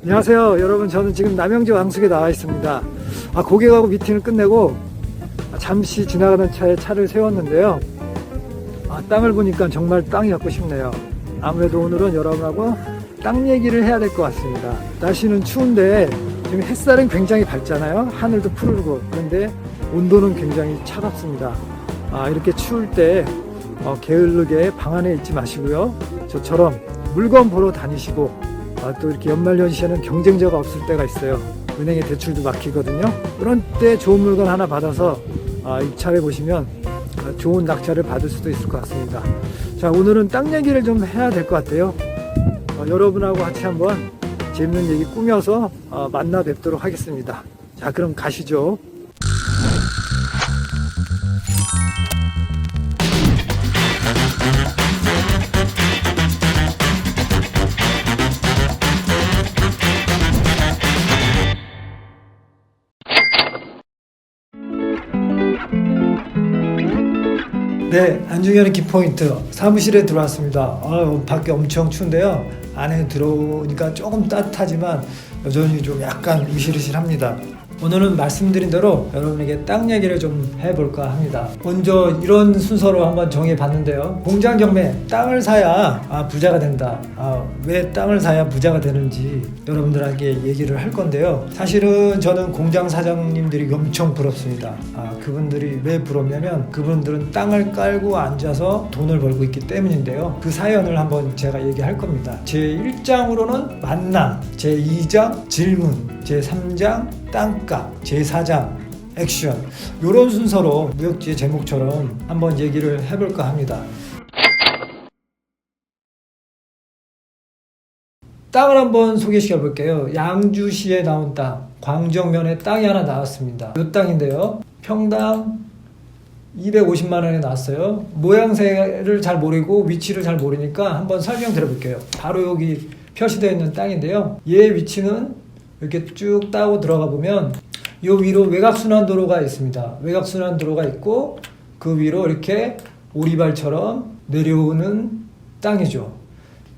안녕하세요 여러분, 저는 지금 남양주 왕숙에 나와 있습니다. 고객하고 미팅을 끝내고 잠시 지나가는 차에 차를 세웠는데요. 땅을 보니까 정말 땅이 갖고 싶네요. 아무래도 오늘은 여러분하고 땅 얘기를 해야 될 것 같습니다. 날씨는 추운데 지금 햇살은 굉장히 밝잖아요. 하늘도 푸르고. 그런데 온도는 굉장히 차갑습니다. 이렇게 추울 때 게을르게 방 안에 있지 마시고요. 저처럼 물건 보러 다니시고, 또 이렇게 연말연시에는 경쟁자가 없을 때가 있어요. 은행에 대출도 막히거든요. 그런 때 좋은 물건 하나 받아서 입찰해 보시면 좋은 낙찰을 받을 수도 있을 것 같습니다. 자, 오늘은 땅 얘기를 좀 해야 될 것 같아요. 여러분하고 같이 한번 재밌는 얘기 꾸며서 만나 뵙도록 하겠습니다. 자, 그럼 가시죠. 네, 안중현의 키포인트 사무실에 들어왔습니다. 밖에 엄청 추운데요. 안에 들어오니까 조금 따뜻하지만 여전히 좀 약간 으실으실합니다. 오늘은 말씀드린 대로 여러분에게 땅 얘기를 좀 해볼까 합니다. 먼저 이런 순서로 한번 정해봤는데요. 공장 경매, 땅을 사야 부자가 된다. 왜 땅을 사야 부자가 되는지 여러분들에게 얘기를 할 건데요. 사실은 저는 공장 사장님들이 엄청 부럽습니다. 그분들이 왜 부럽냐면 그분들은 땅을 깔고 앉아서 돈을 벌고 있기 때문인데요. 그 사연을 한번 제가 얘기할 겁니다. 제1장으로는 만남, 제2장 질문, 제3장 땅값, 제4장 액션, 이런 순서로 무역지의 제목처럼 한번 얘기를 해볼까 합니다. 땅을 한번 소개시켜 볼게요. 양주시에 나온 땅, 광정면에 땅이 하나 나왔습니다. 이 땅인데요, 평당 250만 원에 나왔어요. 모양새를 잘 모르고 위치를 잘 모르니까 한번 설명드려 볼게요. 바로 여기 표시되어 있는 땅인데요, 얘 위치는 이렇게 쭉 따고 들어가 보면 이 위로 외곽순환도로가 있습니다. 외곽순환도로가 있고 그 위로 이렇게 오리발처럼 내려오는 땅이죠.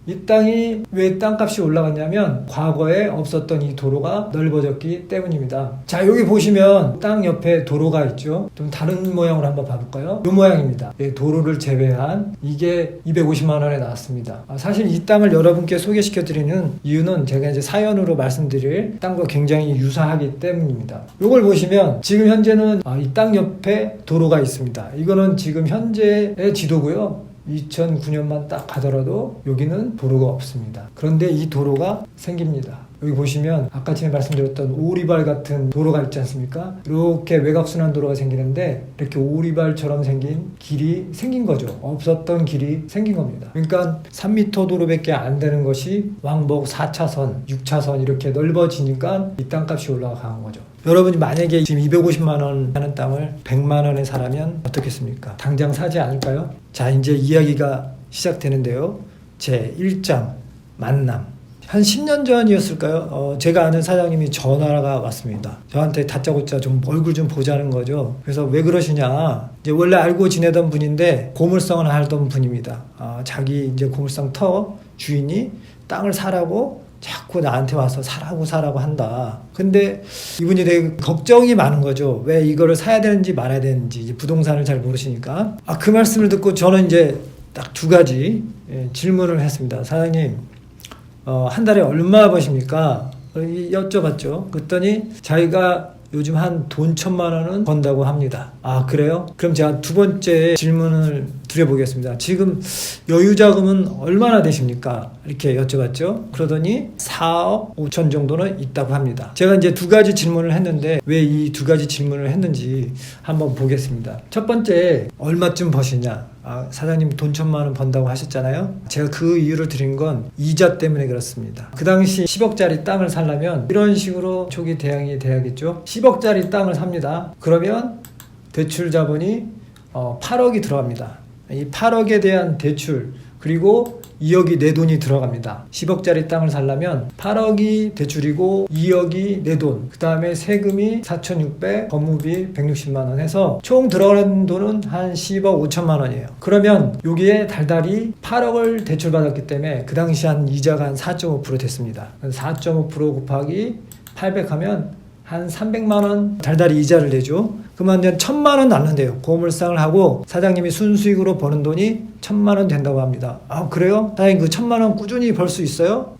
이 땅이 왜 땅값이 올라갔냐면 과거에 없었던 이 도로가 넓어졌기 때문입니다. 자, 여기 보시면 땅 옆에 도로가 있죠. 좀 다른 모양으로 한번 봐볼까요? 이 모양입니다. 도로를 제외한 이게 250만 원에 나왔습니다. 사실 이 땅을 여러분께 소개시켜 드리는 이유는 제가 이제 사연으로 말씀드릴 땅과 굉장히 유사하기 때문입니다. 이걸 보시면 지금 현재는 이 땅 옆에 도로가 있습니다. 이거는 지금 현재의 지도고요. 2009년만 딱 가더라도 여기는 도로가 없습니다. 그런데 이 도로가 생깁니다. 여기 보시면 아까 전에 말씀드렸던 오리발 같은 도로가 있지 않습니까? 이렇게 외곽순환 도로가 생기는데 이렇게 오리발처럼 생긴 길이 생긴 거죠. 없었던 길이 생긴 겁니다. 그러니까 3m 도로밖에 안 되는 것이 왕복 4차선, 6차선 이렇게 넓어지니까 이 땅값이 올라간 거죠. 여러분이 만약에 지금 250만 원 하는 땅을 100만 원에 사라면 어떻겠습니까? 당장 사지 않을까요? 자, 이제 이야기가 시작되는데요. 제1장 만남. 한 10년 전이었을까요? 제가 아는 사장님이 전화가 왔습니다. 저한테 다짜고짜 좀 얼굴 좀 보자는 거죠. 그래서 왜 그러시냐. 이제 원래 알고 지내던 분인데 고물상을 하던 분입니다. 자기 이제 고물상 터 주인이 땅을 사라고 자꾸 나한테 와서 사라고 한다. 근데 이분이 되게 걱정이 많은 거죠. 왜 이거를 사야 되는지 말아야 되는지, 이제 부동산을 잘 모르시니까. 그 말씀을 듣고 저는 이제 딱 두 가지 질문을 했습니다. 사장님, 한 달에 얼마 버십니까? 여쭤봤죠. 그랬더니 자기가 요즘 한 돈 1,000만 원은 번다고 합니다. 그래요? 그럼 제가 두 번째 질문을 드려보겠습니다. 지금 여유 자금은 얼마나 되십니까? 이렇게 여쭤봤죠. 그러더니 4억 5천 정도는 있다고 합니다. 제가 이제 두 가지 질문을 했는데 왜 이 두 가지 질문을 했는지 한번 보겠습니다. 첫 번째, 얼마쯤 버시냐? 사장님 돈 1,000만 원 번다고 하셨잖아요. 제가 그 이유를 드린 건 이자 때문에 그렇습니다. 그 당시 10억짜리 땅을 사려면 이런 식으로 초기 대응이 돼야겠죠. 10억짜리 땅을 삽니다. 그러면 대출 자본이 8억이 들어갑니다. 이 8억에 대한 대출, 그리고 2억이 내 돈이 들어갑니다. 10억짜리 땅을 살려면 8억이 대출이고 2억이 내 돈, 그 다음에 세금이 4,600, 법무비 160만 원 해서 총 들어가는 돈은 한 10억 5천만 원이에요. 그러면 여기에 달달이 8억을 대출받았기 때문에 그 당시 한 이자가 한 4.5% 됐습니다. 4.5% 곱하기 800 하면 한 300만 원 달달이 이자를 내죠. 그러면 1,000만 원 남는데요. 고물상을 하고 사장님이 순수익으로 버는 돈이 1,000만 원 된다고 합니다. 아, 그래요? 사장님 그 1,000만 원 꾸준히 벌 수 있어요?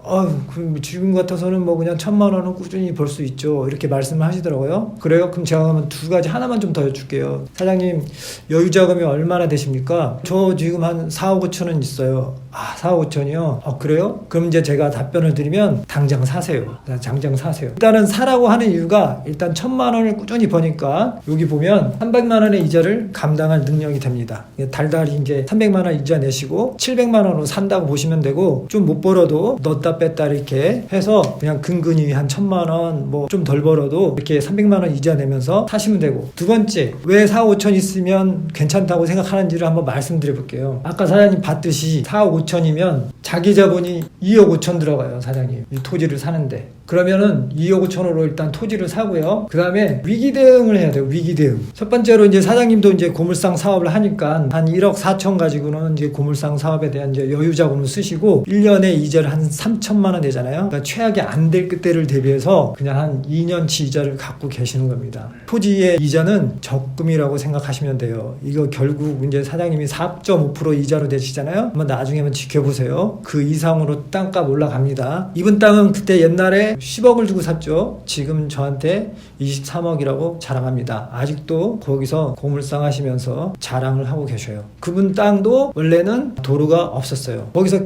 지금 같아서는 뭐 그냥 1,000만 원은 꾸준히 벌 수 있죠. 이렇게 말씀을 하시더라고요. 그래요? 그럼 제가 그러면 두 가지 하나만 좀 더 여쭐게요. 사장님 여유 자금이 얼마나 되십니까? 저 지금 한 4억 5천은 있어요. 아, 4억 5천이요? 아, 그래요? 그럼 이제 제가 답변을 드리면 당장 사세요. 당장 사세요. 일단은 사라고 하는 이유가 일단 1,000만 원을 꾸준히 버니까 여기 보면 300만 원의 이자를 감당할 능력이 됩니다. 달달이 이제 300만 원 이자 내시고 700만 원으로 산다고 보시면 되고, 좀 못 벌어도 넣었다 뺐다 이렇게 해서 그냥 근근히 한 1,000만 원 뭐 좀 덜 벌어도 이렇게 300만 원 이자 내면서 사시면 되고, 두 번째 왜 4억 5천 있으면 괜찮다고 생각하는지를 한번 말씀드려 볼게요. 아까 사장님 봤듯이 4억 5천이면 자기 자본이 2억 5천 들어가요. 사장님 이 토지를 사는데. 그러면은 2억 5천으로 일단 토지를 사고요. 그 다음에 위기 대응을 해야 돼요. 위기 대응. 첫 번째로 이제 사장님도 이제 고물상 사업을 하니까 한 1억 4천 가지고는 이제 고물상 사업에 대한 이제 여유 자금을 쓰시고 1년에 이자를 한 3천만 원 되잖아요. 그러니까 최악의 안 될 그때를 대비해서 그냥 한 2년치 이자를 갖고 계시는 겁니다. 토지의 이자는 적금이라고 생각하시면 돼요. 이거 결국 이제 사장님이 4.5% 이자로 되시잖아요. 한번 나중에 한번 지켜보세요. 그 이상으로 땅값 올라갑니다. 이분 땅은 그때 옛날에 10억을 주고 샀죠. 지금 저한테 23억이라고 자랑합니다. 아직도 거기서 고물상 하시면서 자랑을 하고 계셔요. 그분 땅도 원래는 도로가 없었어요. 거기서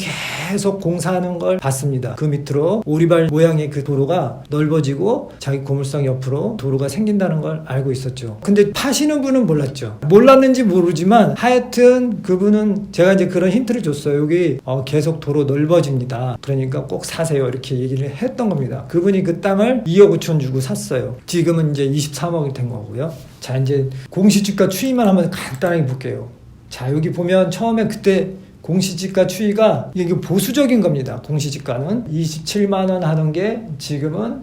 계속 공사하는 걸 봤습니다. 그 밑으로 오리발 모양의 그 도로가 넓어지고 자기 고물상 옆으로 도로가 생긴다는 걸 알고 있었죠. 근데 파시는 분은 몰랐죠. 몰랐는지 모르지만 하여튼 그분은 제가 이제 그런 힌트를 줬어요. 여기 계속 도로 넓어집니다. 그러니까 꼭 사세요. 이렇게 얘기를 했던 겁니다. 그분이 그 땅을 2억 5천 주고 샀어요. 지금은 이제 23억이 된 거고요. 자, 이제 공시지가 추이만 한번 간단하게 볼게요. 자, 여기 보면 처음에 그때 공시지가 추이가 이게 보수적인 겁니다. 공시지가는 27만 원 하던 게 지금은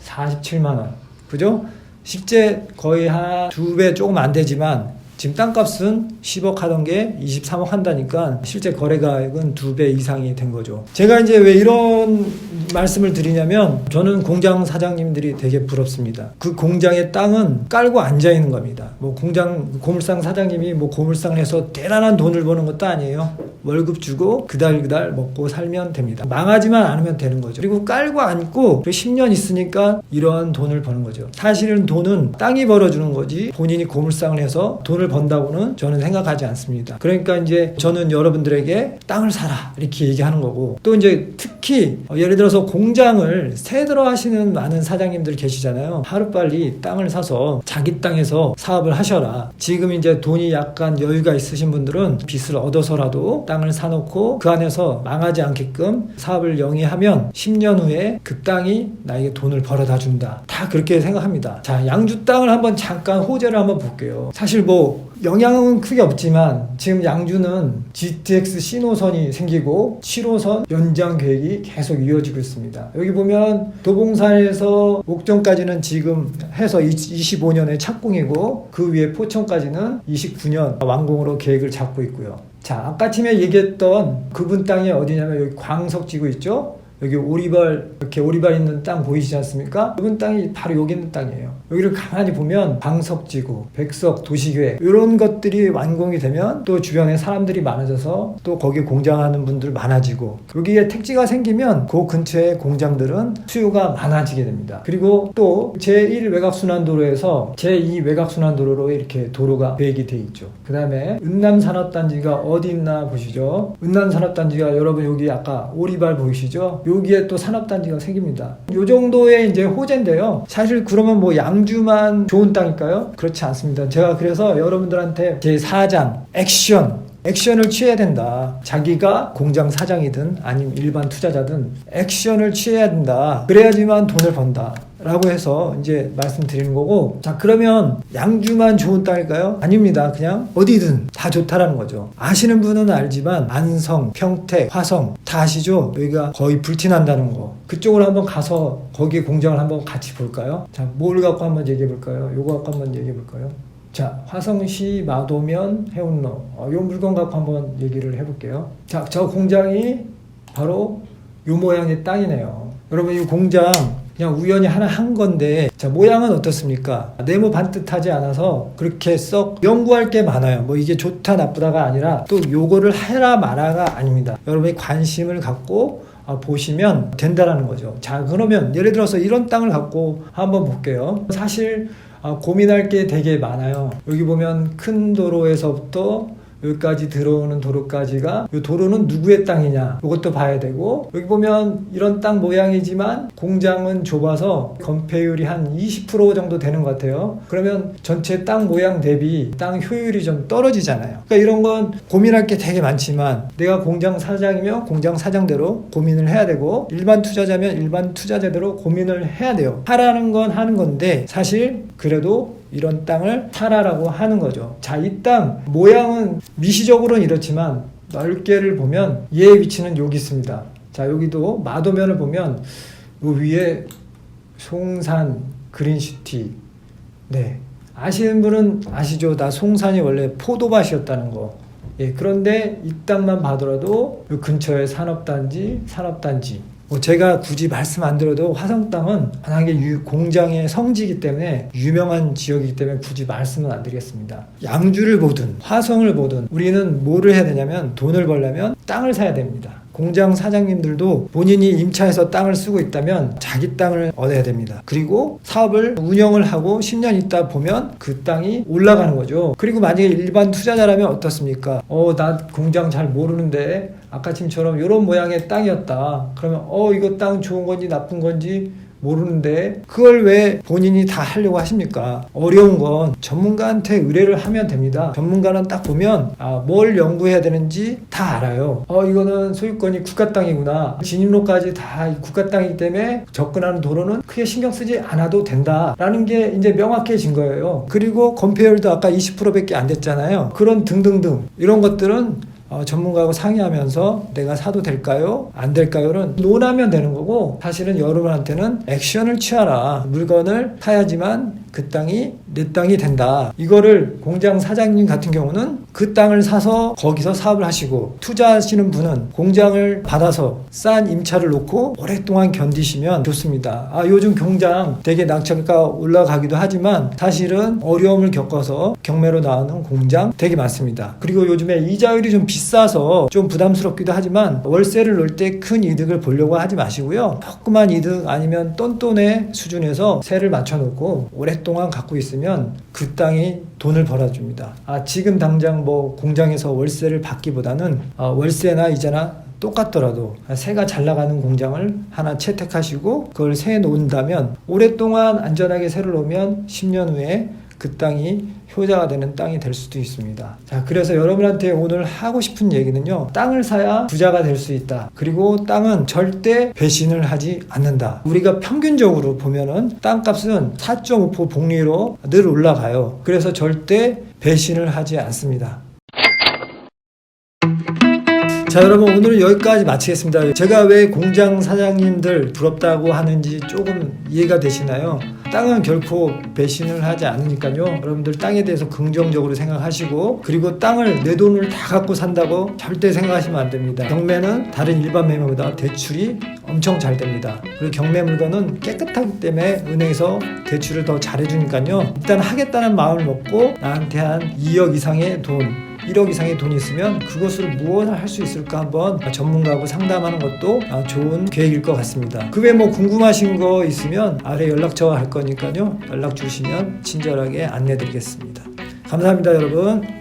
47만 원. 그죠? 실제 거의 한 2배 조금 안 되지만 지금 땅값은 10억 하던 게 23억 한다니까 실제 거래가액은 2배 이상이 된 거죠. 제가 이제 왜 이런 말씀을 드리냐면 저는 공장 사장님들이 되게 부럽습니다. 그 공장의 땅은 깔고 앉아 있는 겁니다. 뭐 공장 고물상 사장님이 뭐 고물상을 해서 대단한 돈을 버는 것도 아니에요. 월급 주고 그달 먹고 살면 됩니다. 망하지만 않으면 되는 거죠. 그리고 깔고 앉고 10년 있으니까 이러한 돈을 버는 거죠. 사실은 돈은 땅이 벌어주는 거지 본인이 고물상을 해서 돈을 번다고는 저는 생각하지 않습니다. 그러니까 이제 저는 여러분들에게 땅을 사라 이렇게 얘기하는 거고, 또 이제 특히 예를 들어서 공장을 새들어 하시는 많은 사장님들 계시잖아요. 하루빨리 땅을 사서 자기 땅에서 사업을 하셔라. 지금 이제 돈이 약간 여유가 있으신 분들은 빚을 얻어서라도 땅을 사놓고 그 안에서 망하지 않게끔 사업을 영위하면 10년 후에 그 땅이 나에게 돈을 벌어다 준다. 다 그렇게 생각합니다. 자, 양주 땅을 한번 잠깐 호재를 한번 볼게요. 사실 뭐 영향은 크게 없지만 지금 양주는 GTX 신호선이 생기고 7호선 연장 계획이 계속 이어지고 있습니다. 여기 보면 도봉산에서 옥정까지는 지금 해서 25년에 착공이고 그 위에 포천까지는 29년 완공으로 계획을 잡고 있고요. 자, 아까 팀에 얘기했던 그분 땅이 어디냐면 여기 광석지구 있죠? 여기 오리발, 이렇게 오리발 있는 땅 보이시지 않습니까? 그분 땅이 바로 여기 있는 땅이에요. 여기를 가만히 보면 광석지구, 백석, 도시계획 이런 것들이 완공이 되면 또 주변에 사람들이 많아져서 또 거기에 공장하는 분들 많아지고, 여기에 택지가 생기면 그 근처에 공장들은 수요가 많아지게 됩니다. 그리고 또 제1 외곽순환도로에서 제2 외곽순환도로로 이렇게 도로가 계획이 돼 있죠. 그 다음에 은남산업단지가 어디 있나 보시죠. 은남산업단지가 여러분 여기 아까 오리발 보이시죠? 여기에 또 산업단지가 생깁니다. 요 정도의 이제 호재인데요. 사실 그러면 뭐 양주만 좋은 땅일까요? 그렇지 않습니다. 제가 그래서 여러분들한테 제 4장 액션 액션을 취해야 된다. 자기가 공장 사장이든 아니면 일반 투자자든 액션을 취해야 된다. 그래야지만 돈을 번다. 라고 해서 이제 말씀드리는 거고, 자, 그러면 양주만 좋은 땅일까요? 아닙니다. 그냥 어디든 다 좋다라는 거죠. 아시는 분은 알지만 안성, 평택, 화성 다 아시죠? 여기가 거의 불티난다는 거. 그쪽으로 한번 가서 거기 공장을 한번 같이 볼까요? 자, 뭘 갖고 한번 얘기해 볼까요? 요거 갖고 한번 얘기해 볼까요? 자, 화성시 마도면 해운로, 요 물건 갖고 한번 얘기를 해볼게요. 자, 저 공장이 바로 요 모양의 땅이네요. 여러분, 이 공장 그냥 우연히 하나 한 건데, 자, 모양은 어떻습니까? 네모 반듯하지 않아서 그렇게 썩 연구할 게 많아요. 뭐 이게 좋다 나쁘다가 아니라 또 요거를 해라 마라가 아닙니다. 여러분이 관심을 갖고 보시면 된다라는 거죠. 자, 그러면 예를 들어서 이런 땅을 갖고 한번 볼게요. 사실 고민할 게 되게 많아요. 여기 보면 큰 도로에서부터 여기까지 들어오는 도로까지가, 이 도로는 누구의 땅이냐, 이것도 봐야 되고, 여기 보면 이런 땅 모양이지만 공장은 좁아서 건폐율이 한 20% 정도 되는 것 같아요. 그러면 전체 땅 모양 대비 땅 효율이 좀 떨어지잖아요. 그러니까 이런 건 고민할 게 되게 많지만, 내가 공장 사장이면 공장 사장대로 고민을 해야 되고, 일반 투자자면 일반 투자자대로 고민을 해야 돼요. 하라는 건 하는 건데, 사실 그래도 이런 땅을 사라라고 하는 거죠. 자, 이 땅 모양은 미시적으로는 이렇지만 넓게를 보면 얘의 위치는 여기 있습니다. 자, 여기도 마도면을 보면 요 위에 송산 그린시티. 네, 아시는 분은 아시죠? 나 송산이 원래 포도밭이었다는 거. 예, 그런데 이 땅만 봐더라도 요 근처에 산업단지 제가 굳이 말씀 안 드려도 화성 땅은 워낙에 공장의 성지이기 때문에 유명한 지역이기 때문에 굳이 말씀은 안 드리겠습니다. 양주를 보든 화성을 보든 우리는 뭐를 해야 되냐면, 돈을 벌려면 땅을 사야 됩니다. 공장 사장님들도 본인이 임차해서 땅을 쓰고 있다면 자기 땅을 얻어야 됩니다. 그리고 사업을 운영을 하고 10년 있다 보면 그 땅이 올라가는 거죠. 그리고 만약에 일반 투자자라면 어떻습니까? 나 공장 잘 모르는데 아까 지금처럼 이런 모양의 땅이었다. 그러면 이거 땅 좋은 건지 나쁜 건지 모르는데 그걸 왜 본인이 다 하려고 하십니까? 어려운 건 전문가한테 의뢰를 하면 됩니다. 전문가는 딱 보면 뭘 연구해야 되는지 다 알아요. 이거는 소유권이 국가 땅이구나. 진입로까지 다 국가 땅이기 때문에 접근하는 도로는 크게 신경 쓰지 않아도 된다라는 게 이제 명확해진 거예요. 그리고 건폐율도 아까 20%밖에 안 됐잖아요. 그런 등등등 이런 것들은 전문가하고 상의하면서 내가 사도 될까요? 안 될까요?는 논하면 되는 거고, 사실은 여러분한테는 액션을 취하라. 물건을 사야지만 그 땅이 내 땅이 된다. 이거를 공장 사장님 같은 경우는 그 땅을 사서 거기서 사업을 하시고, 투자하시는 분은 공장을 받아서 싼 임차를 놓고 오랫동안 견디시면 좋습니다. 요즘 공장 되게 낙찰가 올라가기도 하지만 사실은 어려움을 겪어서 경매로 나오는 공장 되게 많습니다. 그리고 요즘에 이자율이 좀 비싸서 좀 부담스럽기도 하지만 월세를 놓을 때 큰 이득을 보려고 하지 마시고요. 조그만 이득 아니면 똔똔의 수준에서 세를 맞춰놓고 오랫동안 갖고 있으면 그 땅이 돈을 벌어줍니다. 지금 당장 뭐 공장에서 월세를 받기보다는 월세나 이자나 똑같더라도 새가 잘 나가는 공장을 하나 채택하시고 그걸 세 놓는다면 오랫동안 안전하게 새를 놓으면 10년 후에 그 땅이 효자가 되는 땅이 될 수도 있습니다. 자, 그래서 여러분한테 오늘 하고 싶은 얘기는요, 땅을 사야 부자가 될 수 있다. 그리고 땅은 절대 배신을 하지 않는다. 우리가 평균적으로 보면은 땅값은 4.5% 복리로 늘 올라가요. 그래서 절대 배신을 하지 않습니다. 자, 여러분, 오늘은 여기까지 마치겠습니다. 제가 왜 공장 사장님들 부럽다고 하는지 조금 이해가 되시나요? 땅은 결코 배신을 하지 않으니까요. 여러분들 땅에 대해서 긍정적으로 생각하시고, 그리고 땅을 내 돈을 다 갖고 산다고 절대 생각하시면 안 됩니다. 경매는 다른 일반 매매보다 대출이 엄청 잘 됩니다. 그리고 경매 물건은 깨끗하기 때문에 은행에서 대출을 더 잘해주니까요. 일단 하겠다는 마음을 먹고 나한테 한 2억 이상의 돈, 1억 이상의 돈이 있으면 그것을 무엇을 할 수 있을까 한번 전문가하고 상담하는 것도 좋은 계획일 것 같습니다. 그 외에 뭐 궁금하신 거 있으면 아래 연락처가 할 거니까요. 연락 주시면 친절하게 안내 드리겠습니다. 감사합니다, 여러분.